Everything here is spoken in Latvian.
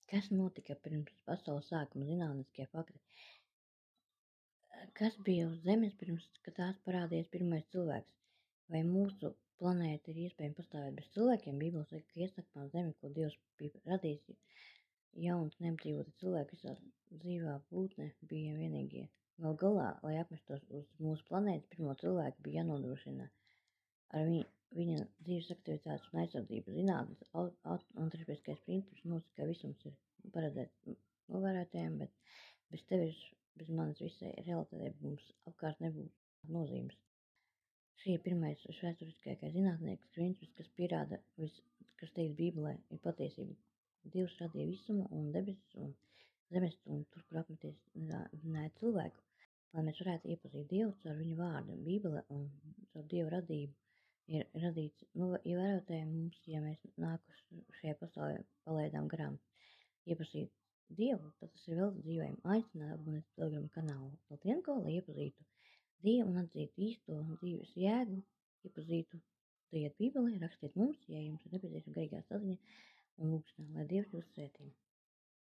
Kas notika pirms pasaules sākuma zinātniskie fakti? Kas bija uz Zemes pirms, kad tās parādījās pirmais cilvēks? Vai mūsu planēta ir iespējams pastāvēt bez cilvēkiem? Bībele saka, ka iesakmā Zemi, ko Dievs bija radījis, jauns neapdzīvota cilvēka visā dzīvā būtne bija vienīgie. Gal galā, lai apmestos uz mūsu planētas, pirmo cilvēku bija jānodrošina ar viņa dzīves aktivitātes un aizsardzību. Zinātnes antropiskais princips nosaka, ka visums ir paredzēts novērotējiem, bet bez tevis, bez manis visai realitātei mums apkārt nebūtu nozīmes. Šī ir pirmais vēsturiskākais zinātnieks princips, kas pierāda, kas teiks Bībelē, ir patiesība. Dievs radīja visumu un debesis un zemes un tur, kur apmeties zināja cilvēku, lai mēs varētu iepazīt Dievu caur viņu vārdu. Bībele un caur Dievu radību ir radīts ievērotējiem mums, ja mēs nākušajā pasaulē palaidām garām iepazīt Dievu, tad tas ir vēl dzīvējumi aicināt abonēt Telegram kanālu Latvienko, lai iepazītu Dievu un atzītu īsto dzīves jēgu, iepazītu, teiet Bībelē, rakstiet mums, ja